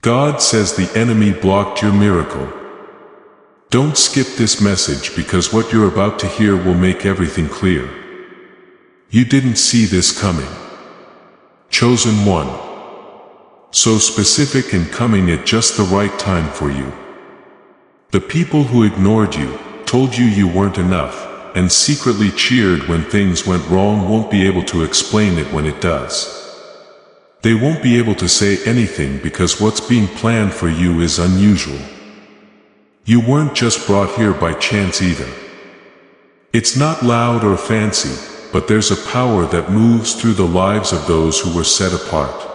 God says the enemy blocked your miracle. Don't skip this message because what you're about to hear will make everything clear. You didn't see this coming. Chosen one. So specific and coming at just the right time for you. The people who ignored you, told you you weren't enough, and secretly cheered when things went wrong won't be able to explain it when it does. They won't be able to say anything because what's being planned for you is unusual. You weren't just brought here by chance either. It's not loud or fancy, but there's a power that moves through the lives of those who were set apart.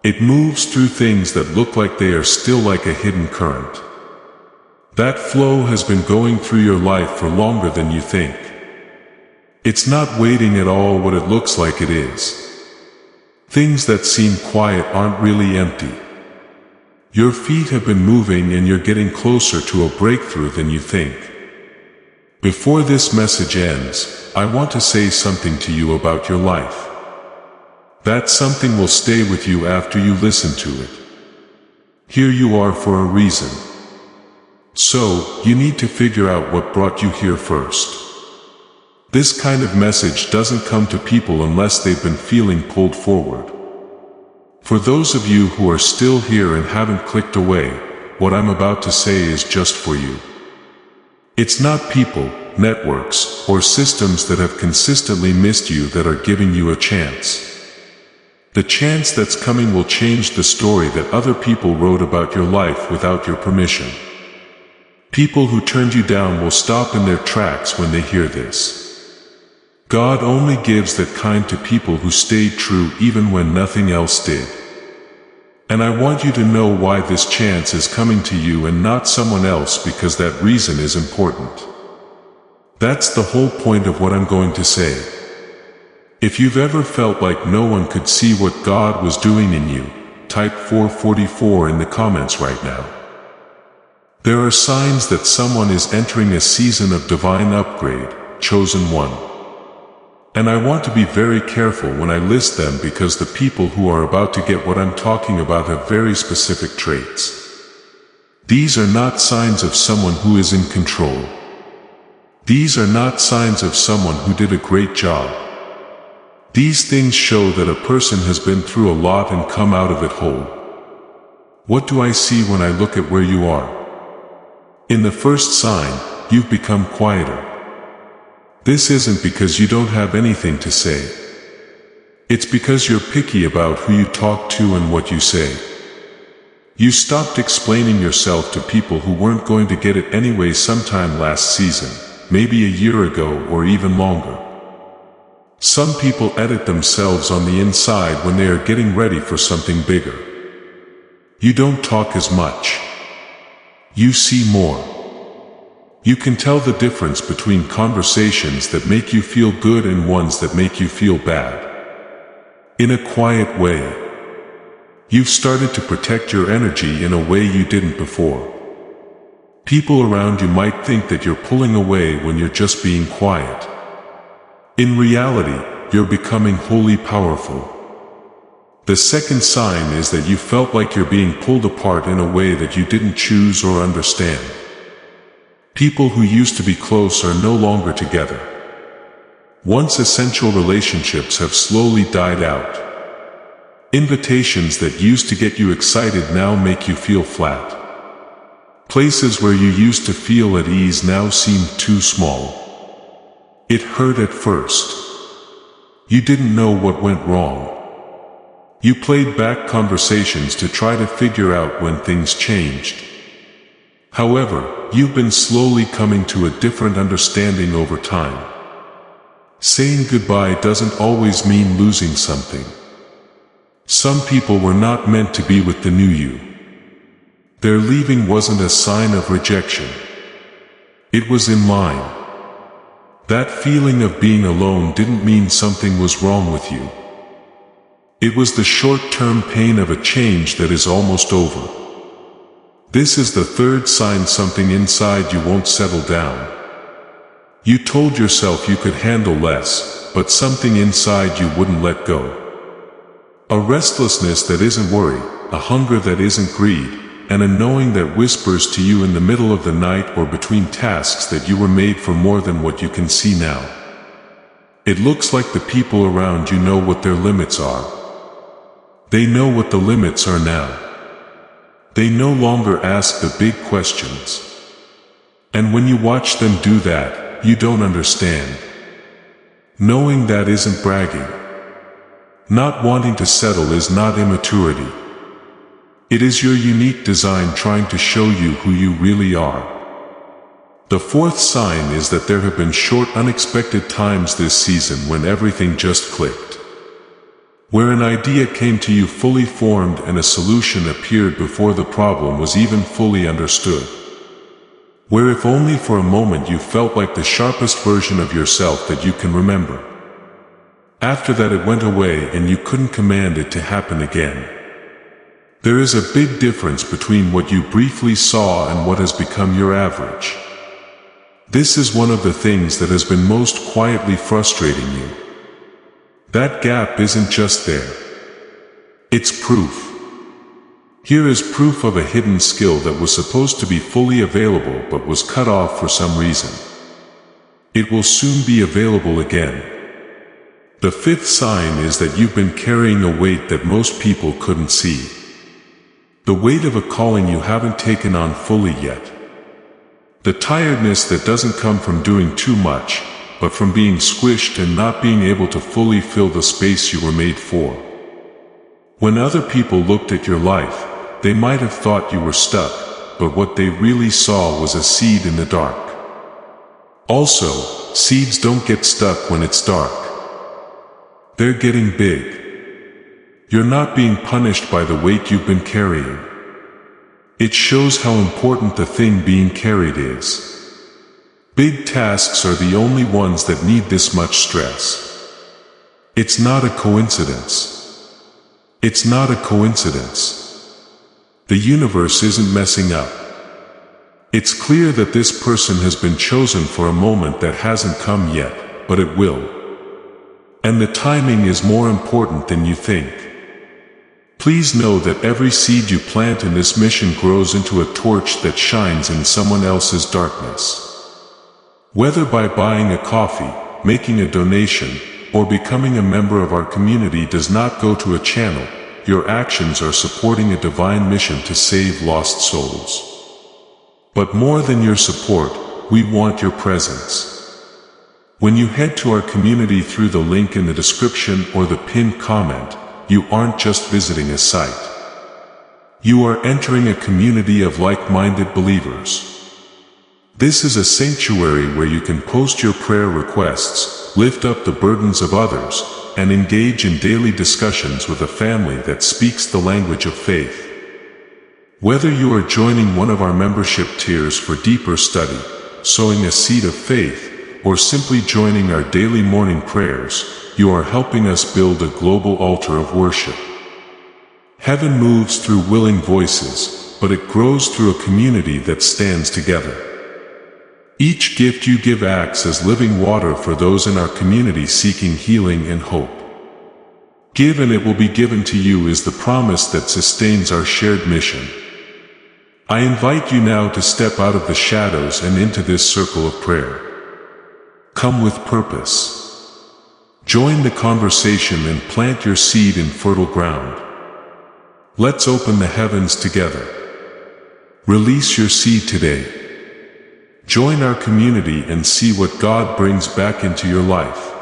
It moves through things that look like they are still like a hidden current. That flow has been going through your life for longer than you think. It's not waiting at all what it looks like it is. Things that seem quiet aren't really empty. Your feet have been moving and you're getting closer to a breakthrough than you think. Before this message ends, I want to say something to you about your life. That something will stay with you after you listen to it. Here you are for a reason. So, you need to figure out what brought you here first. This kind of message doesn't come to people unless they've been feeling pulled forward. For those of you who are still here and haven't clicked away, what I'm about to say is just for you. It's not people, networks, or systems that have consistently missed you that are giving you a chance. The chance that's coming will change the story that other people wrote about your life without your permission. People who turned you down will stop in their tracks when they hear this. God only gives that kind to people who stayed true even when nothing else did. And I want you to know why this chance is coming to you and not someone else, because that reason is important. That's the whole point of what I'm going to say. If you've ever felt like no one could see what God was doing in you, type 444 in the comments right now. There are signs that someone is entering a season of divine upgrade, chosen one. And I want to be very careful when I list them because the people who are about to get what I'm talking about have very specific traits. These are not signs of someone who is in control. These are not signs of someone who did a great job. These things show that a person has been through a lot and come out of it whole. What do I see when I look at where you are? In the first sign, you've become quieter. This isn't because you don't have anything to say. It's because you're picky about who you talk to and what you say. You stopped explaining yourself to people who weren't going to get it anyway sometime last season, maybe a year ago or even longer. Some people edit themselves on the inside when they are getting ready for something bigger. You don't talk as much. You see more. You can tell the difference between conversations that make you feel good and ones that make you feel bad. In a quiet way. You've started to protect your energy in a way you didn't before. People around you might think that you're pulling away when you're just being quiet. In reality, you're becoming wholly powerful. The second sign is that you felt like you're being pulled apart in a way that you didn't choose or understand. People who used to be close are no longer together. Once essential relationships have slowly died out. Invitations that used to get you excited now make you feel flat. Places where you used to feel at ease now seem too small. It hurt at first. You didn't know what went wrong. You played back conversations to try to figure out when things changed. However, you've been slowly coming to a different understanding over time. Saying goodbye doesn't always mean losing something. Some people were not meant to be with the new you. Their leaving wasn't a sign of rejection. It was in line. That feeling of being alone didn't mean something was wrong with you. It was the short-term pain of a change that is almost over. This is the third sign something inside you won't settle down. You told yourself you could handle less, but something inside you wouldn't let go. A restlessness that isn't worry, a hunger that isn't greed, and a knowing that whispers to you in the middle of the night or between tasks that you were made for more than what you can see now. It looks like the people around you know what their limits are. They know what the limits are now. They no longer ask the big questions. And when you watch them do that, you don't understand. Knowing that isn't bragging. Not wanting to settle is not immaturity. It is your unique design trying to show you who you really are. The fourth sign is that there have been short, unexpected times this season when everything just clicked. Where an idea came to you fully formed and a solution appeared before the problem was even fully understood. Where if only for a moment you felt like the sharpest version of yourself that you can remember. After that it went away and you couldn't command it to happen again. There is a big difference between what you briefly saw and what has become your average. This is one of the things that has been most quietly frustrating you. That gap isn't just there. It's proof. Here is proof of a hidden skill that was supposed to be fully available but was cut off for some reason. It will soon be available again. The fifth sign is that you've been carrying a weight that most people couldn't see. The weight of a calling you haven't taken on fully yet. The tiredness that doesn't come from doing too much, but from being squished and not being able to fully fill the space you were made for. When other people looked at your life, they might have thought you were stuck, but what they really saw was a seed in the dark. Also, seeds don't get stuck when it's dark. They're getting big. You're not being punished by the weight you've been carrying. It shows how important the thing being carried is. Big tasks are the only ones that need this much stress. It's not a coincidence. It's not a coincidence. The universe isn't messing up. It's clear that this person has been chosen for a moment that hasn't come yet, but it will. And the timing is more important than you think. Please know that every seed you plant in this mission grows into a torch that shines in someone else's darkness. Whether by buying a coffee, making a donation, or becoming a member of our community does not go to a channel, your actions are supporting a divine mission to save lost souls. But more than your support, we want your presence. When you head to our community through the link in the description or the pinned comment, you aren't just visiting a site. You are entering a community of like-minded believers. This is a sanctuary where you can post your prayer requests, lift up the burdens of others, and engage in daily discussions with a family that speaks the language of faith. Whether you are joining one of our membership tiers for deeper study, sowing a seed of faith, or simply joining our daily morning prayers, you are helping us build a global altar of worship. Heaven moves through willing voices, but it grows through a community that stands together. Each gift you give acts as living water for those in our community seeking healing and hope. Give and it will be given to you is the promise that sustains our shared mission. I invite you now to step out of the shadows and into this circle of prayer. Come with purpose. Join the conversation and plant your seed in fertile ground. Let's open the heavens together. Release your seed today. Join our community and see what God brings back into your life.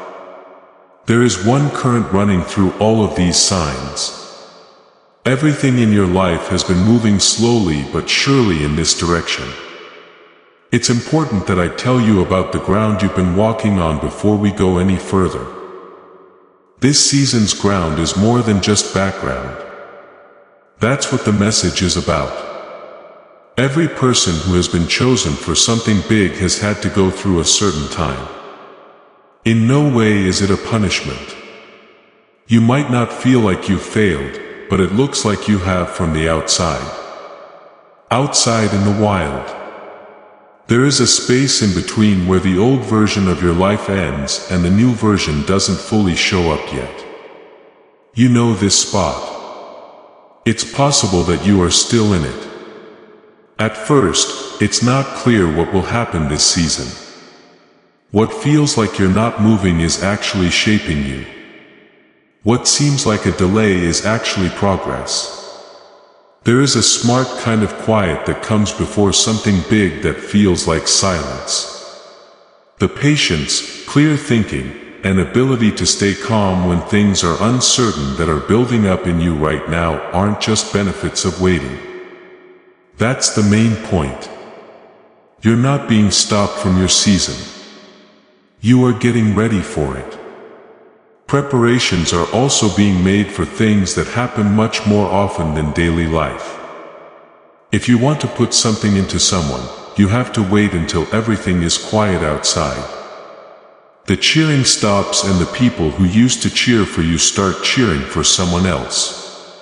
There is one current running through all of these signs. Everything in your life has been moving slowly but surely in this direction. It's important that I tell you about the ground you've been walking on before we go any further. This season's ground is more than just background. That's what the message is about. Every person who has been chosen for something big has had to go through a certain time. In no way is it a punishment. You might not feel like you've failed, but it looks like you have from the outside. Outside in the wild. There is a space in between where the old version of your life ends and the new version doesn't fully show up yet. You know this spot. It's possible that you are still in it. At first, it's not clear what will happen this season. What feels like you're not moving is actually shaping you. What seems like a delay is actually progress. There is a smart kind of quiet that comes before something big that feels like silence. The patience, clear thinking, and ability to stay calm when things are uncertain that are building up in you right now aren't just benefits of waiting. That's the main point. You're not being stopped from your season. You are getting ready for it. Preparations are also being made for things that happen much more often than daily life. If you want to put something into someone, you have to wait until everything is quiet outside. The cheering stops and the people who used to cheer for you start cheering for someone else.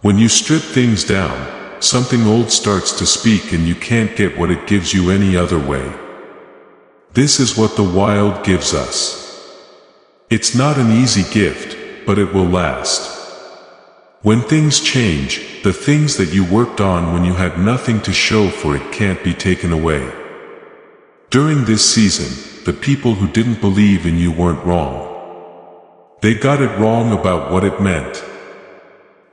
When you strip things down, something old starts to speak and you can't get what it gives you any other way. This is what the wild gives us. It's not an easy gift, but it will last. When things change, the things that you worked on when you had nothing to show for it can't be taken away. During this season, the people who didn't believe in you weren't wrong. They got it wrong about what it meant.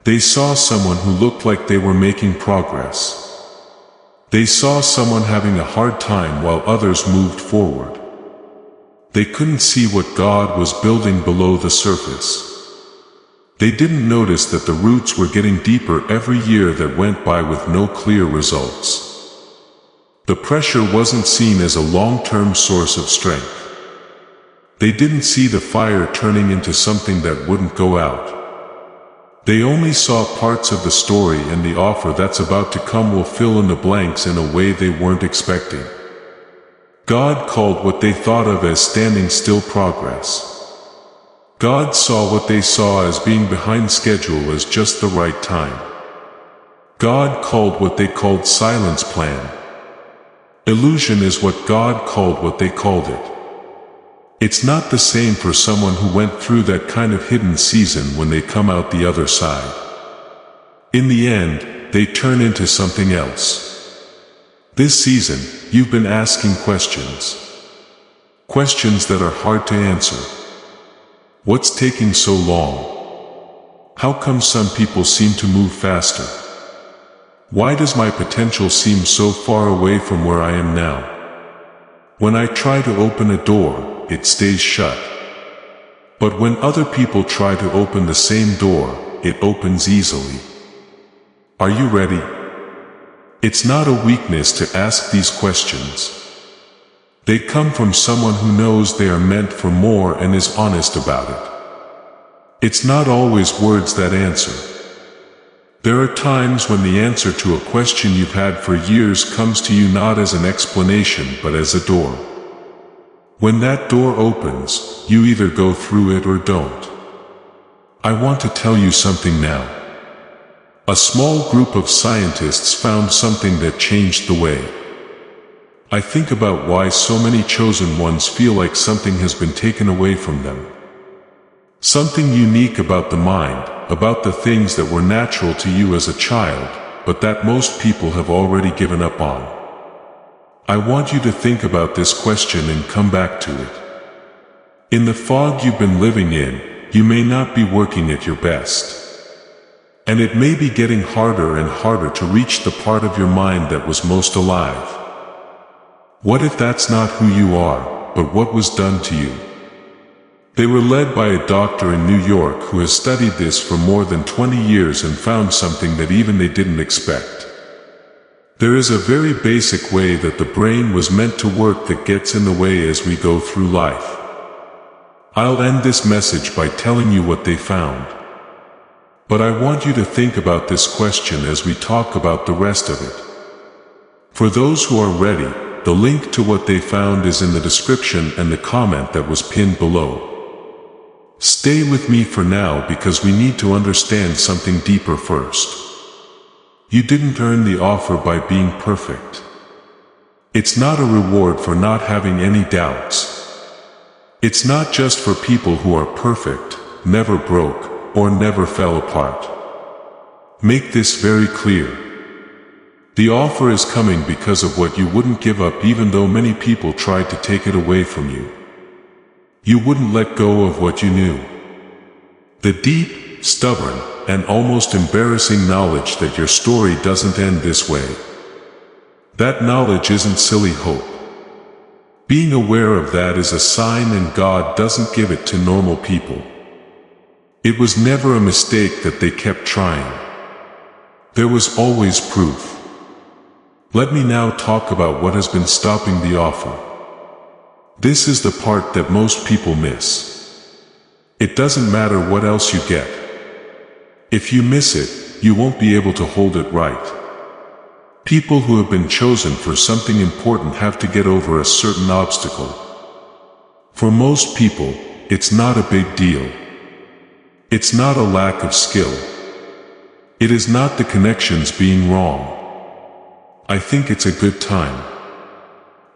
They saw someone who looked like they were making progress. They saw someone having a hard time while others moved forward. They couldn't see what God was building below the surface. They didn't notice that the roots were getting deeper every year that went by with no clear results. The pressure wasn't seen as a long-term source of strength. They didn't see the fire turning into something that wouldn't go out. They only saw parts of the story, and the offer that's about to come will fill in the blanks in a way they weren't expecting. God called what they thought of as standing still progress. God saw what they saw as being behind schedule as just the right time. God called what they called silence plan. Illusion is what God called what they called it. It's not the same for someone who went through that kind of hidden season when they come out the other side. In the end, they turn into something else. This season, you've been asking questions. Questions that are hard to answer. What's taking so long? How come some people seem to move faster? Why does my potential seem so far away from where I am now? When I try to open a door, it stays shut. But when other people try to open the same door, it opens easily. Are you ready? It's not a weakness to ask these questions. They come from someone who knows they are meant for more and is honest about it. It's not always words that answer. There are times when the answer to a question you've had for years comes to you not as an explanation but as a door. When that door opens, you either go through it or don't. I want to tell you something now. A small group of scientists found something that changed the way. I think about why so many chosen ones feel like something has been taken away from them. Something unique about the mind, about the things that were natural to you as a child, but that most people have already given up on. I want you to think about this question and come back to it. In the fog you've been living in, you may not be working at your best. And it may be getting harder and harder to reach the part of your mind that was most alive. What if that's not who you are, but what was done to you? They were led by a doctor in New York who has studied this for more than 20 years and found something that even they didn't expect. There is a very basic way that the brain was meant to work that gets in the way as we go through life. I'll end this message by telling you what they found. But I want you to think about this question as we talk about the rest of it. For those who are ready, the link to what they found is in the description and the comment that was pinned below. Stay with me for now because we need to understand something deeper first. You didn't earn the offer by being perfect. It's not a reward for not having any doubts. It's not just for people who are perfect, never broke, or never fell apart. Make this very clear. The offer is coming because of what you wouldn't give up even though many people tried to take it away from you. You wouldn't let go of what you knew. The deep, stubborn, and almost embarrassing knowledge that your story doesn't end this way. That knowledge isn't silly hope. Being aware of that is a sign, and God doesn't give it to normal people. It was never a mistake that they kept trying. There was always proof. Let me now talk about what has been stopping the offer. This is the part that most people miss. It doesn't matter what else you get. If you miss it, you won't be able to hold it right. People who have been chosen for something important have to get over a certain obstacle. For most people, it's not a big deal. It's not a lack of skill. It is not the connections being wrong. I think it's a good time.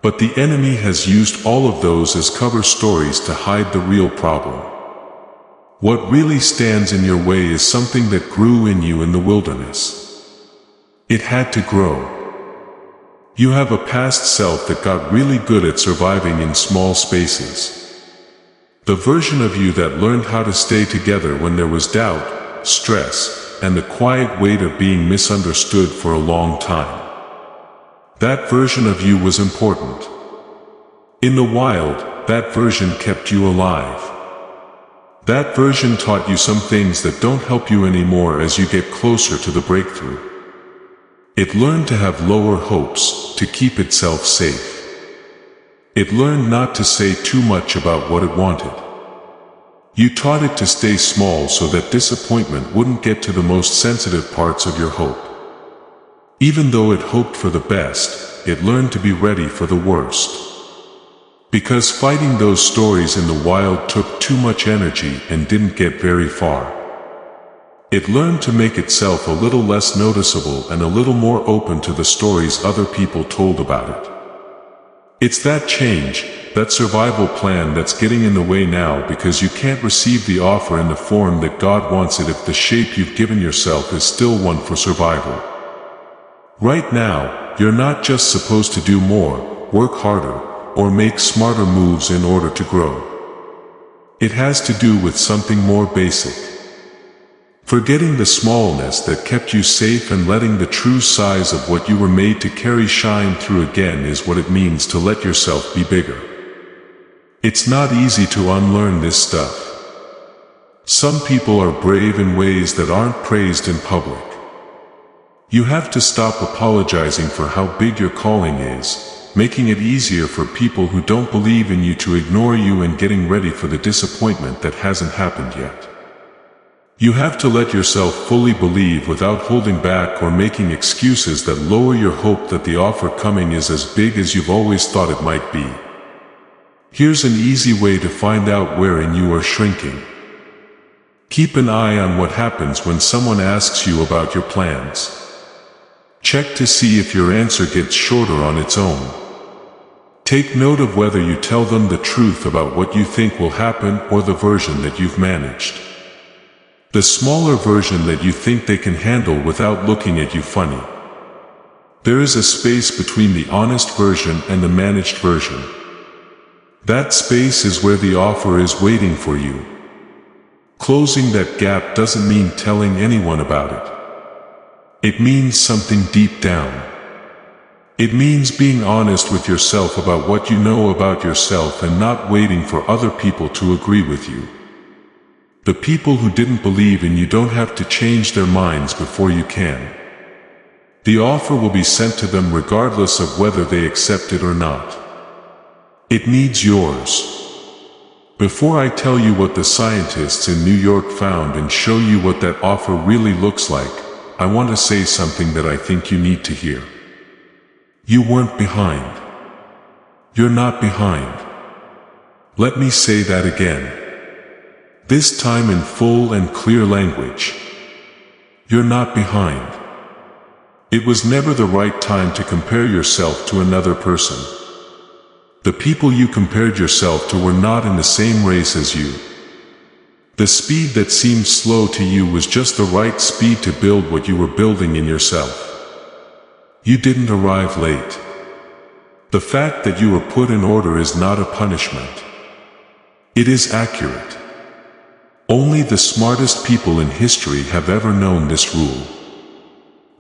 But the enemy has used all of those as cover stories to hide the real problem. What really stands in your way is something that grew in you in the wilderness. It had to grow. You have a past self that got really good at surviving in small spaces. The version of you that learned how to stay together when there was doubt, stress, and the quiet weight of being misunderstood for a long time. That version of you was important. In the wild, that version kept you alive. That version taught you some things that don't help you anymore as you get closer to the breakthrough. It learned to have lower hopes, to keep itself safe. It learned not to say too much about what it wanted. You taught it to stay small so that disappointment wouldn't get to the most sensitive parts of your hope. Even though it hoped for the best, it learned to be ready for the worst. Because fighting those stories in the wild took too much energy and didn't get very far. It learned to make itself a little less noticeable and a little more open to the stories other people told about it. It's that change, that survival plan that's getting in the way now, because you can't receive the offer in the form that God wants it if the shape you've given yourself is still one for survival. Right now, you're not just supposed to do more, work harder, or make smarter moves in order to grow. It has to do with something more basic. Forgetting the smallness that kept you safe and letting the true size of what you were made to carry shine through again is what it means to let yourself be bigger. It's not easy to unlearn this stuff. Some people are brave in ways that aren't praised in public. You have to stop apologizing for how big your calling is, making it easier for people who don't believe in you to ignore you, and getting ready for the disappointment that hasn't happened yet. You have to let yourself fully believe without holding back or making excuses that lower your hope that the offer coming is as big as you've always thought it might be. Here's an easy way to find out wherein you are shrinking. Keep an eye on what happens when someone asks you about your plans. Check to see if your answer gets shorter on its own. Take note of whether you tell them the truth about what you think will happen or the version that you've managed. The smaller version that you think they can handle without looking at you funny. There is a space between the honest version and the managed version. That space is where the offer is waiting for you. Closing that gap doesn't mean telling anyone about it. It means something deep down. It means being honest with yourself about what you know about yourself and not waiting for other people to agree with you. The people who didn't believe in you don't have to change their minds before you can. The offer will be sent to them regardless of whether they accept it or not. It needs yours. Before I tell you what the scientists in New York found and show you what that offer really looks like, I want to say something that I think you need to hear. You weren't behind. You're not behind. Let me say that again. This time in full and clear language. You're not behind. It was never the right time to compare yourself to another person. The people you compared yourself to were not in the same race as you. The speed that seemed slow to you was just the right speed to build what you were building in yourself. You didn't arrive late. The fact that you were put in order is not a punishment. It is accurate. Only the smartest people in history have ever known this rule.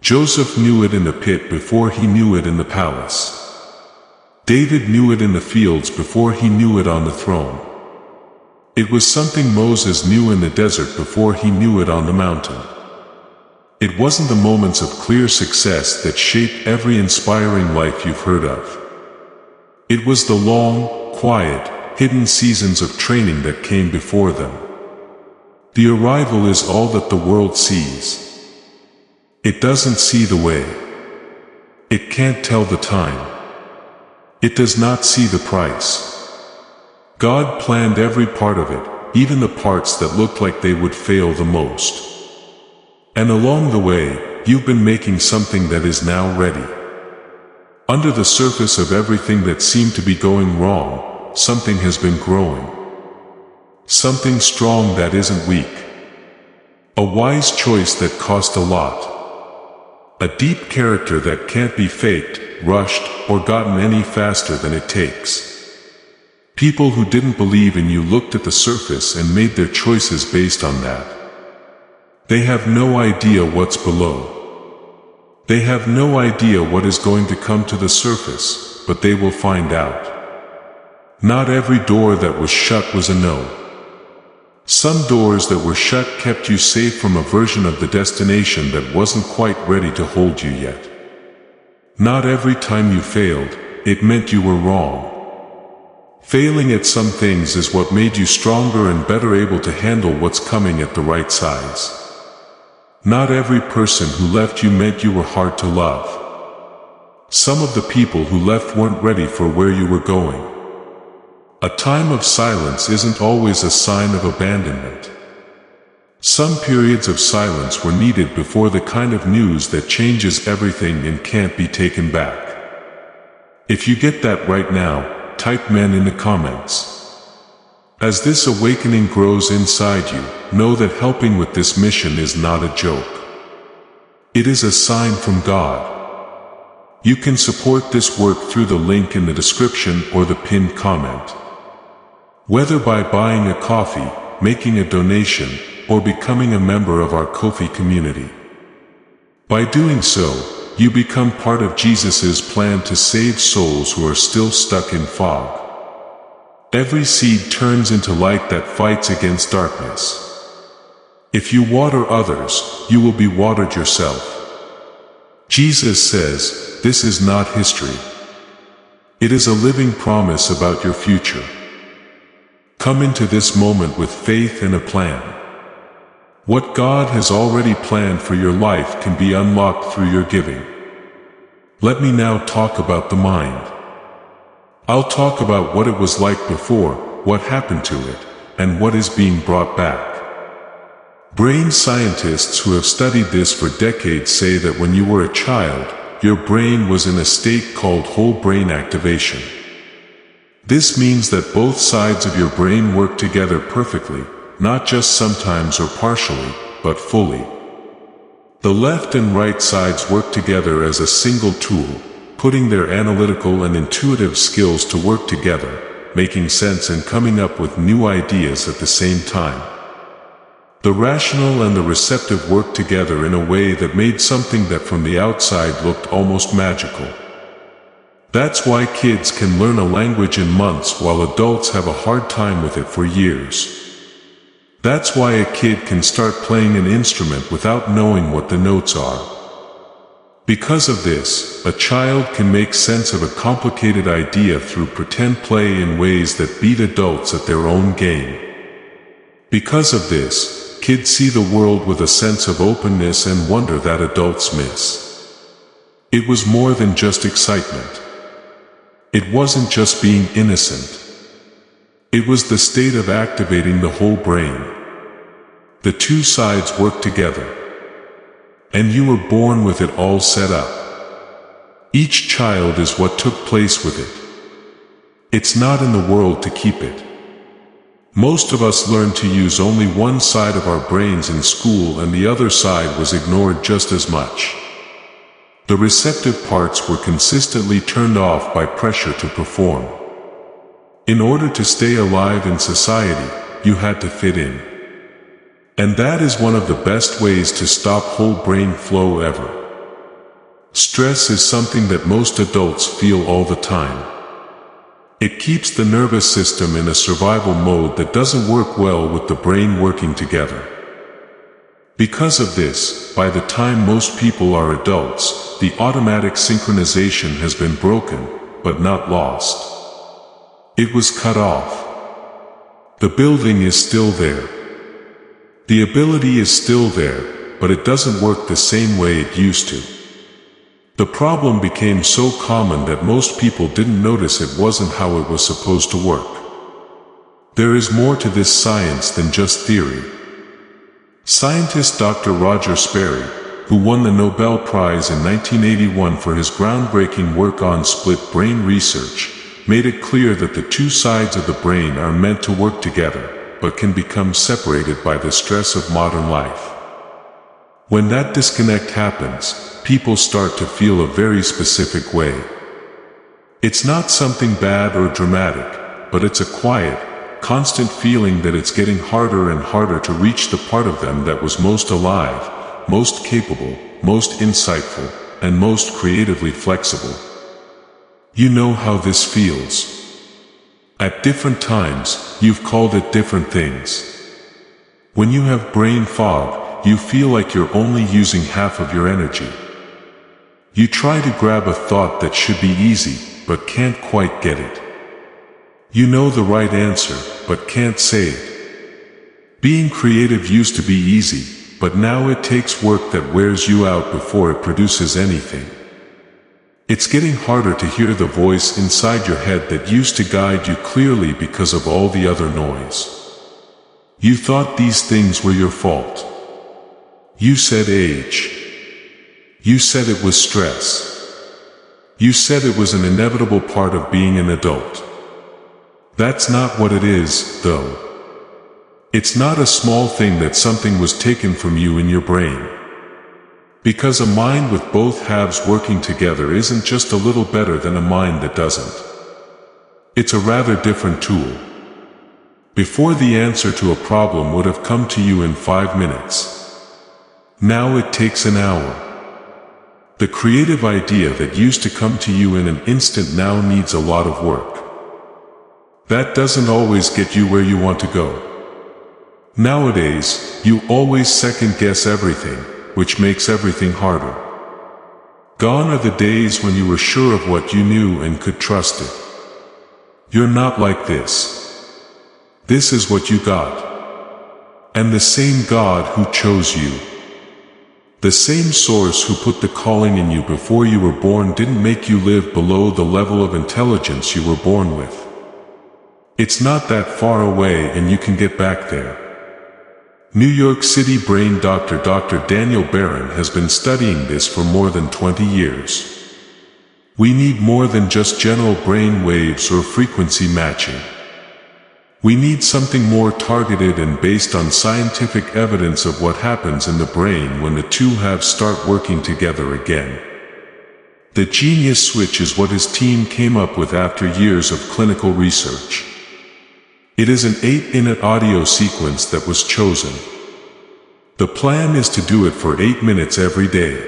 Joseph knew it in the pit before he knew it in the palace. David knew it in the fields before he knew it on the throne. It was something Moses knew in the desert before he knew it on the mountain. It wasn't the moments of clear success that shaped every inspiring life you've heard of. It was the long, quiet, hidden seasons of training that came before them. The arrival is all that the world sees. It doesn't see the way. It can't tell the time. It does not see the price. God planned every part of it, even the parts that looked like they would fail the most. And along the way, you've been making something that is now ready. Under the surface of everything that seemed to be going wrong, something has been growing. Something strong that isn't weak. A wise choice that cost a lot. A deep character that can't be faked, rushed, or gotten any faster than it takes. People who didn't believe in you looked at the surface and made their choices based on that. They have no idea what's below. They have no idea what is going to come to the surface, but they will find out. Not every door that was shut was a no. Some doors that were shut kept you safe from a version of the destination that wasn't quite ready to hold you yet. Not every time you failed, it meant you were wrong. Failing at some things is what made you stronger and better able to handle what's coming at the right size. Not every person who left you meant you were hard to love. Some of the people who left weren't ready for where you were going. A time of silence isn't always a sign of abandonment. Some periods of silence were needed before the kind of news that changes everything and can't be taken back. If you get that right now, type men in the comments. As this awakening grows inside you, know that helping with this mission is not a joke. It is a sign from God. You can support this work through the link in the description or the pinned comment. Whether by buying a coffee, making a donation, or becoming a member of our Ko-fi community. By doing so, you become part of Jesus' plan to save souls who are still stuck in fog. Every seed turns into light that fights against darkness. If you water others, you will be watered yourself. Jesus says, this is not history. It is a living promise about your future. Come into this moment with faith and a plan. What God has already planned for your life can be unlocked through your giving. Let me now talk about the mind. I'll talk about what it was like before, what happened to it, and what is being brought back. Brain scientists who have studied this for decades say that when you were a child, your brain was in a state called whole brain activation. This means that both sides of your brain work together perfectly, not just sometimes or partially, but fully. The left and right sides work together as a single tool, putting their analytical and intuitive skills to work together, making sense and coming up with new ideas at the same time. The rational and the receptive worked together in a way that made something that from the outside looked almost magical. That's why kids can learn a language in months while adults have a hard time with it for years. That's why a kid can start playing an instrument without knowing what the notes are. Because of this, a child can make sense of a complicated idea through pretend play in ways that beat adults at their own game. Because of this, kids see the world with a sense of openness and wonder that adults miss. It was more than just excitement. It wasn't just being innocent. It was the state of activating the whole brain. The two sides work together. And you were born with it all set up. Each child is what took place with it. It's not in the world to keep it. Most of us learned to use only one side of our brains in school, and the other side was ignored just as much. The receptive parts were consistently turned off by pressure to perform. In order to stay alive in society, you had to fit in. And that is one of the best ways to stop whole brain flow ever. Stress is something that most adults feel all the time. It keeps the nervous system in a survival mode that doesn't work well with the brain working together. Because of this, by the time most people are adults, the automatic synchronization has been broken, but not lost. It was cut off. The building is still there. The ability is still there, but it doesn't work the same way it used to. The problem became so common that most people didn't notice it wasn't how it was supposed to work. There is more to this science than just theory. Scientist Dr. Roger Sperry, who won the Nobel Prize in 1981 for his groundbreaking work on split brain research, made it clear that the two sides of the brain are meant to work together, but can become separated by the stress of modern life. When that disconnect happens, people start to feel a very specific way. It's not something bad or dramatic, but it's a quiet, constant feeling that it's getting harder and harder to reach the part of them that was most alive, most capable, most insightful, and most creatively flexible. You know how this feels. At different times, you've called it different things. When you have brain fog, you feel like you're only using half of your energy. You try to grab a thought that should be easy, but can't quite get it. You know the right answer, but can't say it. Being creative used to be easy, but now it takes work that wears you out before it produces anything. It's getting harder to hear the voice inside your head that used to guide you clearly because of all the other noise. You thought these things were your fault. You said age. You said it was stress. You said it was an inevitable part of being an adult. That's not what it is, though. It's not a small thing that something was taken from you in your brain. Because a mind with both halves working together isn't just a little better than a mind that doesn't. It's a rather different tool. Before, the answer to a problem would have come to you in 5 minutes. Now it takes an hour. The creative idea that used to come to you in an instant now needs a lot of work. That doesn't always get you where you want to go. Nowadays, you always second-guess everything, which makes everything harder. Gone are the days when you were sure of what you knew and could trust it. You're not like this. This is what you got. And the same God who chose you, the same source who put the calling in you before you were born, didn't make you live below the level of intelligence you were born with. It's not that far away, and you can get back there. New York City brain doctor Dr. Daniel Barron has been studying this for more than 20 years. We need more than just general brain waves or frequency matching. We need something more targeted and based on scientific evidence of what happens in the brain when the two halves start working together again. The genius switch is what his team came up with after years of clinical research. It is an 8-minute audio sequence that was chosen. The plan is to do it for 8 minutes every day.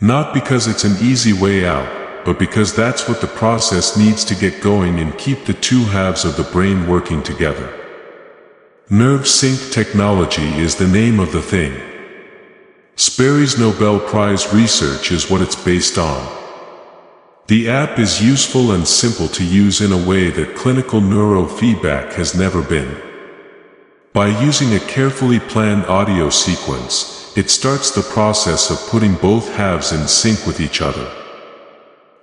Not because it's an easy way out, but because that's what the process needs to get going and keep the two halves of the brain working together. Nerve sync technology is the name of the thing. Sperry's Nobel Prize research is what it's based on. The app is useful and simple to use in a way that clinical neurofeedback has never been. By using a carefully planned audio sequence, it starts the process of putting both halves in sync with each other.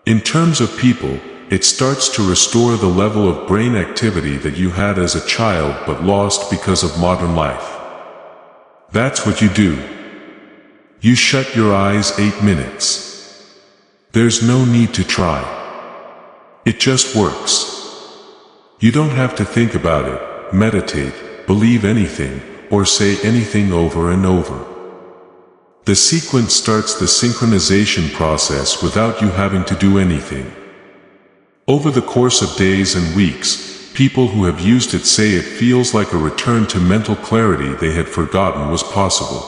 In terms of people, it starts to restore the level of brain activity that you had as a child but lost because of modern life. That's what you do. You shut your eyes 8 minutes. There's no need to try. It just works. You don't have to think about it, meditate, believe anything, or say anything over and over. The sequence starts the synchronization process without you having to do anything. Over the course of days and weeks, people who have used it say it feels like a return to mental clarity they had forgotten was possible.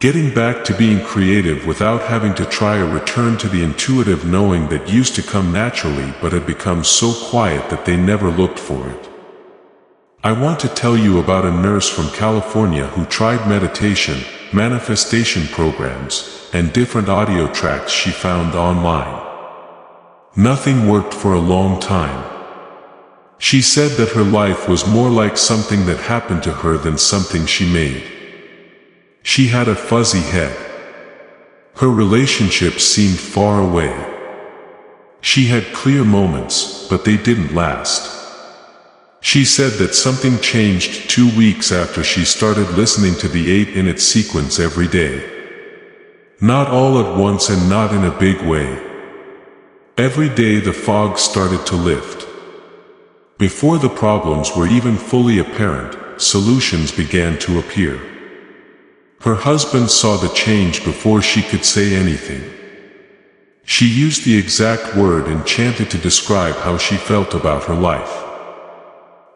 Getting back to being creative without having to try a return to the intuitive knowing that used to come naturally but had become so quiet that they never looked for it. I want to tell you about a nurse from California who tried meditation, manifestation programs, and different audio tracks she found online. Nothing worked for a long time. She said that her life was more like something that happened to her than something she made. She had a fuzzy head. Her relationships seemed far away. She had clear moments, but they didn't last. She said that something changed 2 weeks after she started listening to the 8-minute sequence every day. Not all at once and not in a big way. Every day the fog started to lift. Before the problems were even fully apparent, solutions began to appear. Her husband saw the change before she could say anything. She used the exact word and chanted to describe how she felt about her life.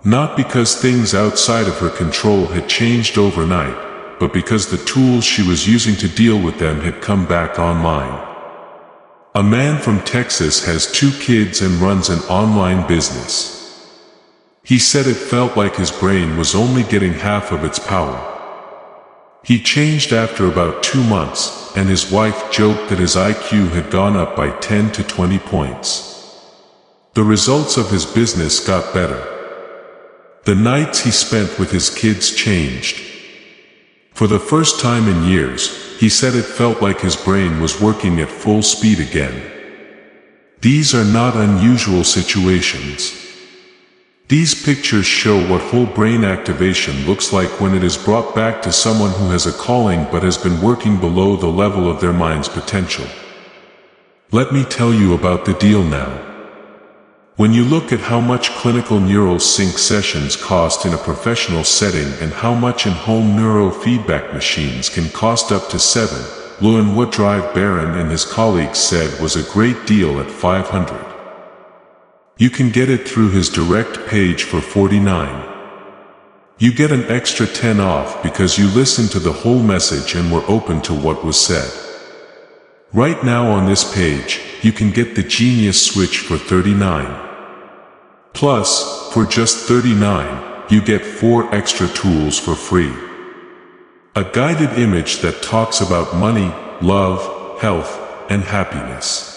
Not because things outside of her control had changed overnight, but because the tools she was using to deal with them had come back online. A man from Texas has 2 kids and runs an online business. He said it felt like his brain was only getting half of its power. He changed after about 2 months, and his wife joked that his IQ had gone up by 10 to 20 points. The results of his business got better. The nights he spent with his kids changed. For the first time in years, he said it felt like his brain was working at full speed again. These are not unusual situations. These pictures show what whole brain activation looks like when it is brought back to someone who has a calling but has been working below the level of their mind's potential. Let me tell you about the deal now. When you look at how much clinical neural sync sessions cost in a professional setting and how much in-home neurofeedback machines can cost up to $7, learn what Drive Barron and his colleagues said was a great deal at $500. You can get it through his direct page for $49. You get an extra 10 off because you listened to the whole message and were open to what was said. Right now on this page, you can get the Genius Switch for $39. Plus, for just $39, you get 4 extra tools for free. A guided image that talks about money, love, health, and happiness.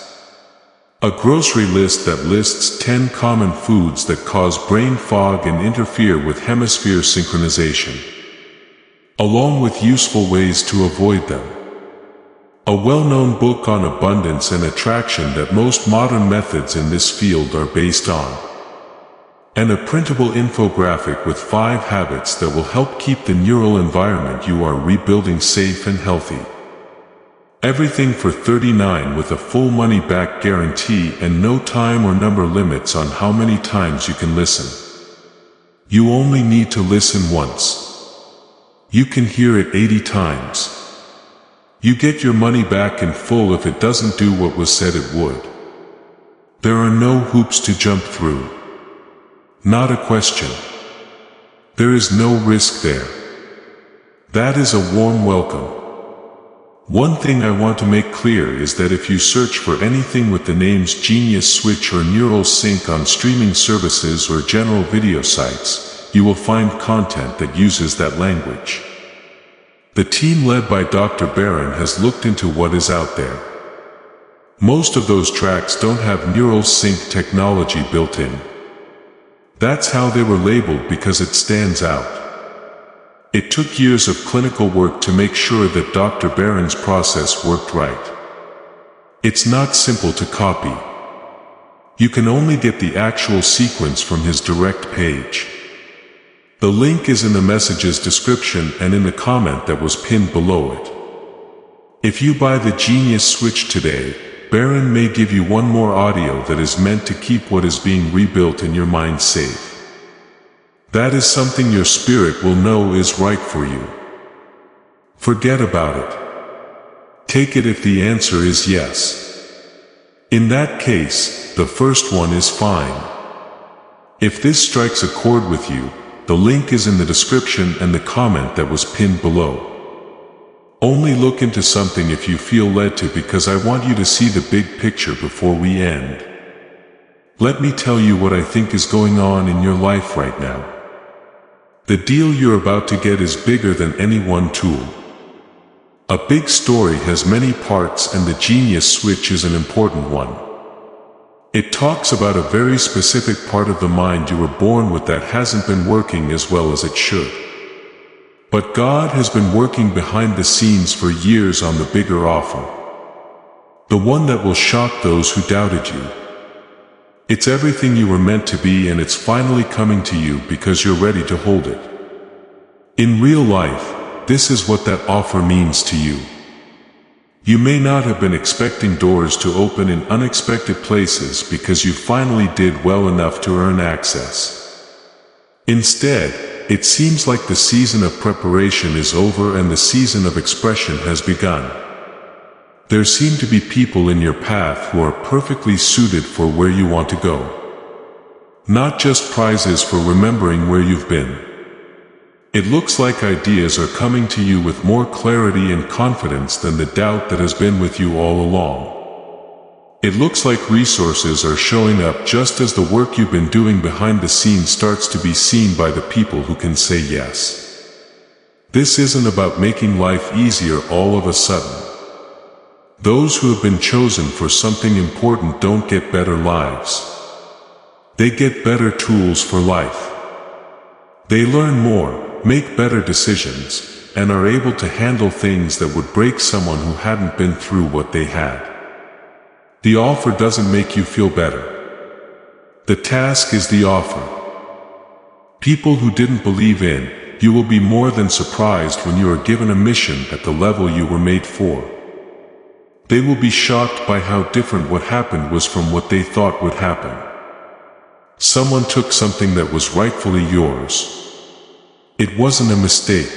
A grocery list that lists 10 common foods that cause brain fog and interfere with hemisphere synchronization, along with useful ways to avoid them. A well-known book on abundance and attraction that most modern methods in this field are based on. And a printable infographic with 5 habits that will help keep the neural environment you are rebuilding safe and healthy. Everything for $39 with a full money-back guarantee and no time or number limits on how many times you can listen. You only need to listen once. You can hear it 80 times. You get your money back in full if it doesn't do what was said it would. There are no hoops to jump through. Not a question. There is no risk there. That is a warm welcome. One thing I want to make clear is that if you search for anything with the names Genius Switch or Neural Sync on streaming services or general video sites, you will find content that uses that language. The team led by Dr. Barron has looked into what is out there. Most of those tracks don't have Neural Sync technology built in. That's how they were labeled because it stands out. It took years of clinical work to make sure that Dr. Barron's process worked right. It's not simple to copy. You can only get the actual sequence from his direct page. The link is in the message's description and in the comment that was pinned below it. If you buy the Genius Switch today, Barron may give you one more audio that is meant to keep what is being rebuilt in your mind safe. That is something your spirit will know is right for you. Forget about it. Take it if the answer is yes. In that case, the first one is fine. If this strikes a chord with you, the link is in the description and the comment that was pinned below. Only look into something if you feel led to, because I want you to see the big picture before we end. Let me tell you what I think is going on in your life right now. The deal you're about to get is bigger than any one tool. A big story has many parts, and the genius switch is an important one. It talks about a very specific part of the mind you were born with that hasn't been working as well as it should. But God has been working behind the scenes for years on the bigger offer. The one that will shock those who doubted you. It's everything you were meant to be, and it's finally coming to you because you're ready to hold it. In real life, this is what that offer means to you. You may not have been expecting doors to open in unexpected places because you finally did well enough to earn access. Instead, it seems like the season of preparation is over and the season of expression has begun. There seem to be people in your path who are perfectly suited for where you want to go. Not just prizes for remembering where you've been. It looks like ideas are coming to you with more clarity and confidence than the doubt that has been with you all along. It looks like resources are showing up just as the work you've been doing behind the scenes starts to be seen by the people who can say yes. This isn't about making life easier all of a sudden. Those who have been chosen for something important don't get better lives. They get better tools for life. They learn more, make better decisions, and are able to handle things that would break someone who hadn't been through what they had. The offer doesn't make you feel better. The task is the offer. People who didn't believe in you will be more than surprised when you are given a mission at the level you were made for. They will be shocked by how different what happened was from what they thought would happen. Someone took something that was rightfully yours. It wasn't a mistake.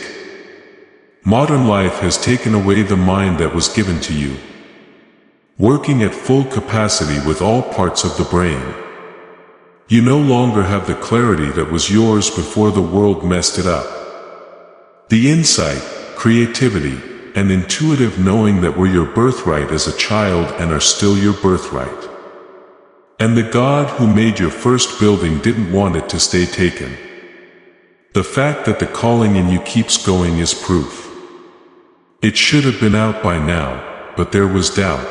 Modern life has taken away the mind that was given to you. Working at full capacity with all parts of the brain. You no longer have the clarity that was yours before the world messed it up. The insight, creativity, and intuitive knowing that were your birthright as a child and are still your birthright. And the God who made your first building didn't want it to stay taken. The fact that the calling in you keeps going is proof. It should have been out by now, but there was doubt.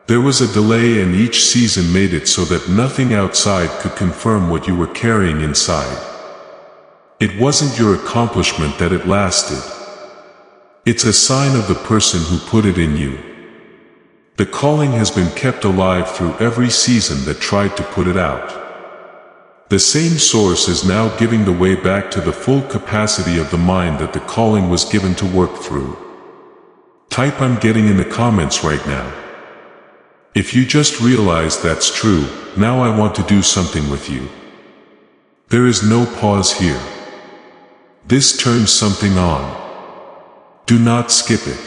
There was a delay, and each season made it so that nothing outside could confirm what you were carrying inside. It wasn't your accomplishment that it lasted. It's a sign of the person who put it in you. The calling has been kept alive through every season that tried to put it out. The same source is now giving the way back to the full capacity of the mind that the calling was given to work through. Type "I'm getting" in the comments right now. If you just realized that's true, now I want to do something with you. There is no pause here. This turns something on. Do not skip it.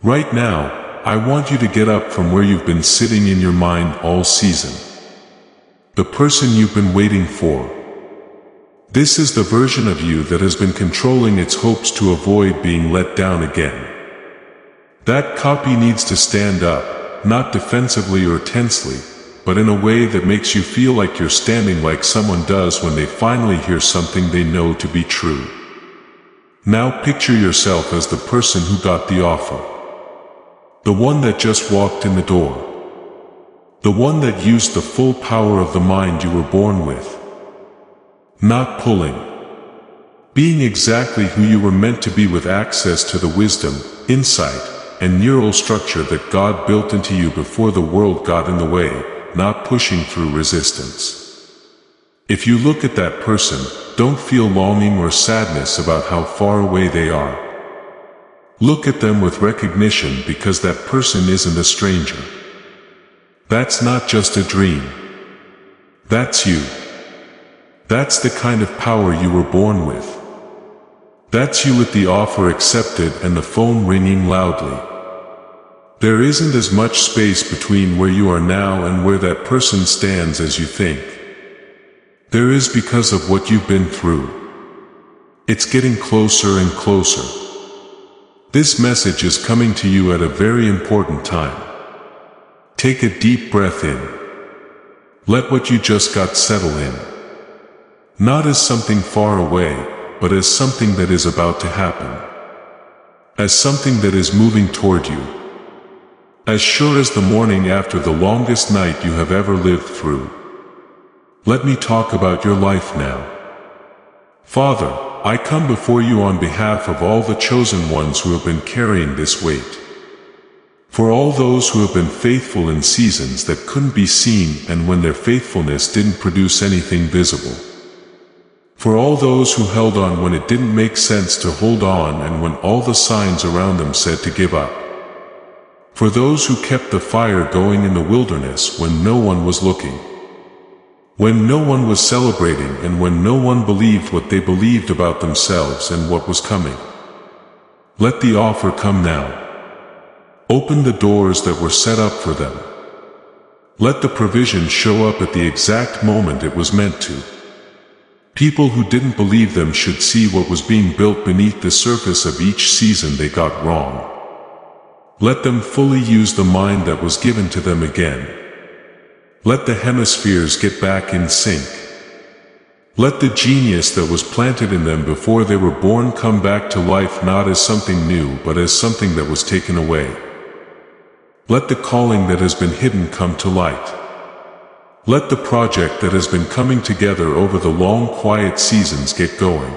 Right now, I want you to get up from where you've been sitting in your mind all season. The person you've been waiting for. This is the version of you that has been controlling its hopes to avoid being let down again. That copy needs to stand up, not defensively or tensely, but in a way that makes you feel like you're standing like someone does when they finally hear something they know to be true. Now picture yourself as the person who got the offer. The one that just walked in the door. The one that used the full power of the mind you were born with. Not pulling. Being exactly who you were meant to be, with access to the wisdom, insight, and neural structure that God built into you before the world got in the way, not pushing through resistance. If you look at that person, don't feel longing or sadness about how far away they are. Look at them with recognition, because that person isn't a stranger. That's not just a dream. That's you. That's the kind of power you were born with. That's you with the offer accepted and the phone ringing loudly. There isn't as much space between where you are now and where that person stands as you think. There is, because of what you've been through. It's getting closer and closer. This message is coming to you at a very important time. Take a deep breath in. Let what you just got settle in. Not as something far away, but as something that is about to happen. As something that is moving toward you. As sure as the morning after the longest night you have ever lived through. Let me talk about your life now. Father, I come before you on behalf of all the chosen ones who have been carrying this weight. For all those who have been faithful in seasons that couldn't be seen and when their faithfulness didn't produce anything visible. For all those who held on when it didn't make sense to hold on and when all the signs around them said to give up. For those who kept the fire going in the wilderness when no one was looking. When no one was celebrating and when no one believed what they believed about themselves and what was coming. Let the offer come now. Open the doors that were set up for them. Let the provision show up at the exact moment it was meant to. People who didn't believe them should see what was being built beneath the surface of each season they got wrong. Let them fully use the mind that was given to them again. Let the hemispheres get back in sync. Let the genius that was planted in them before they were born come back to life, not as something new but as something that was taken away. Let the calling that has been hidden come to light. Let the project that has been coming together over the long quiet seasons get going.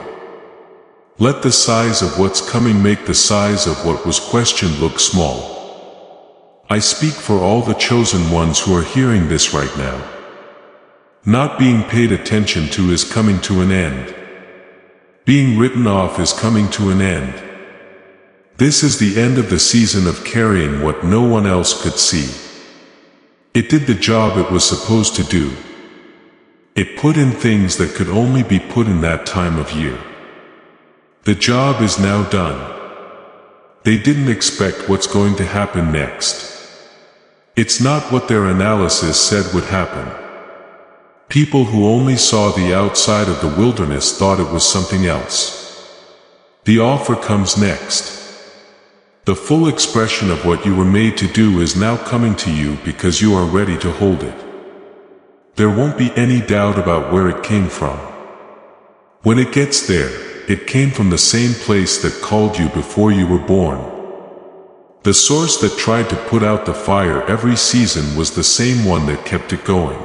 Let the size of what's coming make the size of what was questioned look small. I speak for all the chosen ones who are hearing this right now. Not being paid attention to is coming to an end. Being written off is coming to an end. This is the end of the season of carrying what no one else could see. It did the job it was supposed to do. It put in things that could only be put in that time of year. The job is now done. They didn't expect what's going to happen next. It's not what their analysis said would happen. People who only saw the outside of the wilderness thought it was something else. The offer comes next. The full expression of what you were made to do is now coming to you because you are ready to hold it. There won't be any doubt about where it came from. When it gets there, it came from the same place that called you before you were born. The source that tried to put out the fire every season was the same one that kept it going.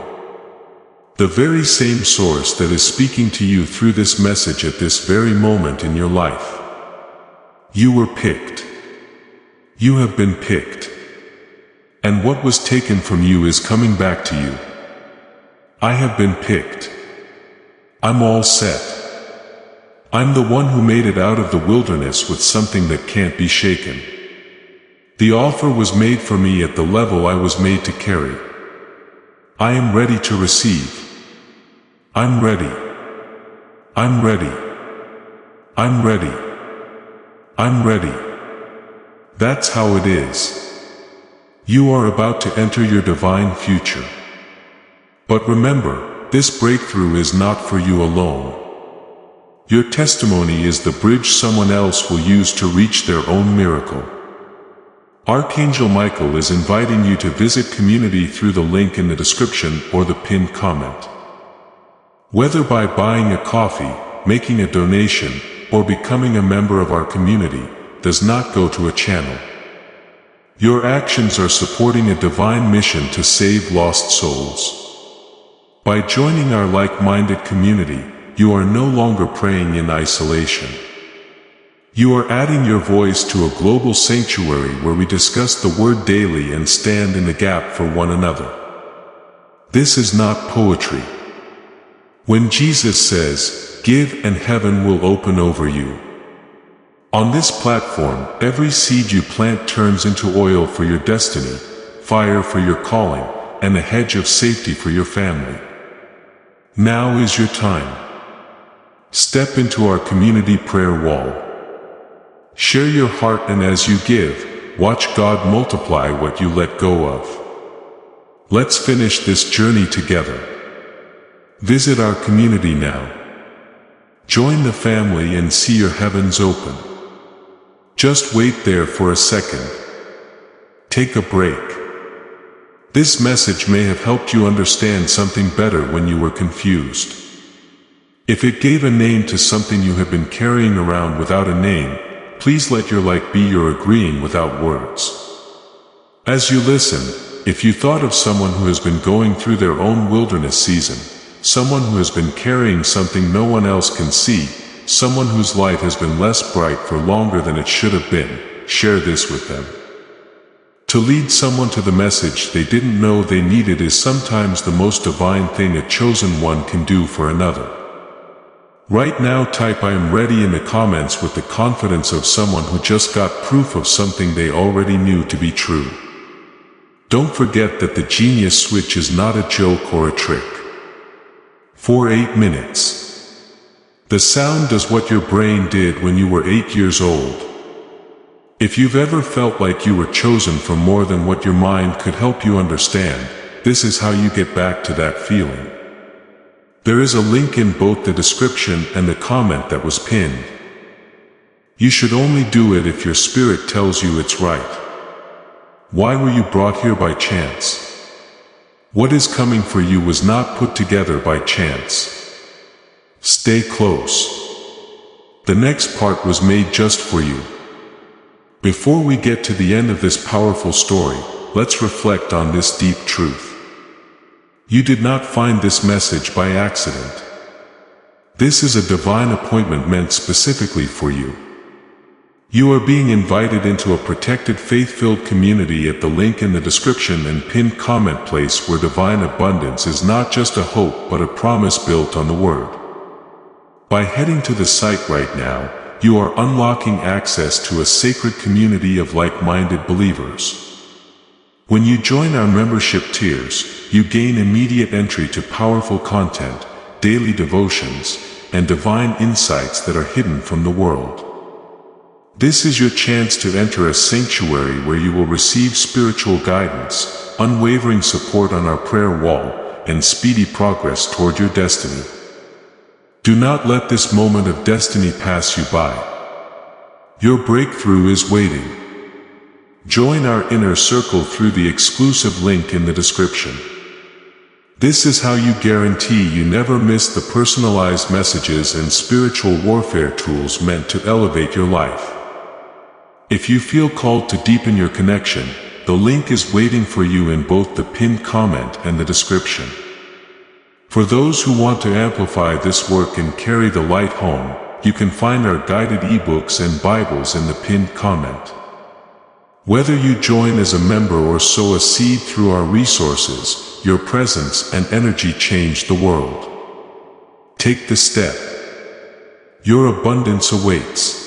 The very same source that is speaking to you through this message at this very moment in your life. You were picked. You have been picked. And what was taken from you is coming back to you. I have been picked. I'm all set. I'm the one who made it out of the wilderness with something that can't be shaken. The offer was made for me at the level I was made to carry. I am ready to receive. I'm ready. I'm ready. I'm ready. I'm ready. That's how it is. You are about to enter your divine future. But remember, this breakthrough is not for you alone. Your testimony is the bridge someone else will use to reach their own miracle. Archangel Michael is inviting you to visit community through the link in the description or the pinned comment. Whether by buying a coffee, making a donation, or becoming a member of our community, does not go to a channel. Your actions are supporting a divine mission to save lost souls. By joining our like-minded community, you are no longer praying in isolation. You are adding your voice to a global sanctuary where we discuss the Word daily and stand in the gap for one another. This is not poetry. When Jesus says, "Give and heaven will open over you." On this platform, every seed you plant turns into oil for your destiny, fire for your calling, and a hedge of safety for your family. Now is your time. Step into our community prayer wall. Share your heart, and as you give, watch God multiply what you let go of. Let's finish this journey together. Visit our community now. Join the family and see your heavens open. Just wait there for a second. Take a break. This message may have helped you understand something better when you were confused. If it gave a name to something you have been carrying around without a name, please let your light be your agreeing without words. As you listen, if you thought of someone who has been going through their own wilderness season, someone who has been carrying something no one else can see, someone whose light has been less bright for longer than it should have been, share this with them. To lead someone to the message they didn't know they needed is sometimes the most divine thing a chosen one can do for another. Right now type "I am ready" in the comments with the confidence of someone who just got proof of something they already knew to be true. Don't forget that the genius switch is not a joke or a trick. For 8 minutes. The sound does what your brain did when you were 8 years old. If you've ever felt like you were chosen for more than what your mind could help you understand, this is how you get back to that feeling. There is a link in both the description and the comment that was pinned. You should only do it if your spirit tells you it's right. Why were you brought here by chance? What is coming for you was not put together by chance. Stay close. The next part was made just for you. Before we get to the end of this powerful story, let's reflect on this deep truth. You did not find this message by accident. This is a divine appointment meant specifically for you. You are being invited into a protected, faith-filled community at the link in the description and pinned comment place, where divine abundance is not just a hope but a promise built on the Word. By heading to the site right now, you are unlocking access to a sacred community of like-minded believers. When you join our membership tiers, you gain immediate entry to powerful content, daily devotions, and divine insights that are hidden from the world. This is your chance to enter a sanctuary where you will receive spiritual guidance, unwavering support on our prayer wall, and speedy progress toward your destiny. Do not let this moment of destiny pass you by. Your breakthrough is waiting. Join our inner circle through the exclusive link in the description. This is how you guarantee you never miss the personalized messages and spiritual warfare tools meant to elevate your life. If you feel called to deepen your connection, the link is waiting for you in both the pinned comment and the description. For those who want to amplify this work and carry the light home, you can find our guided ebooks and Bibles in the pinned comment. Whether you join as a member or sow a seed through our resources, your presence and energy change the world. Take the step. Your abundance awaits.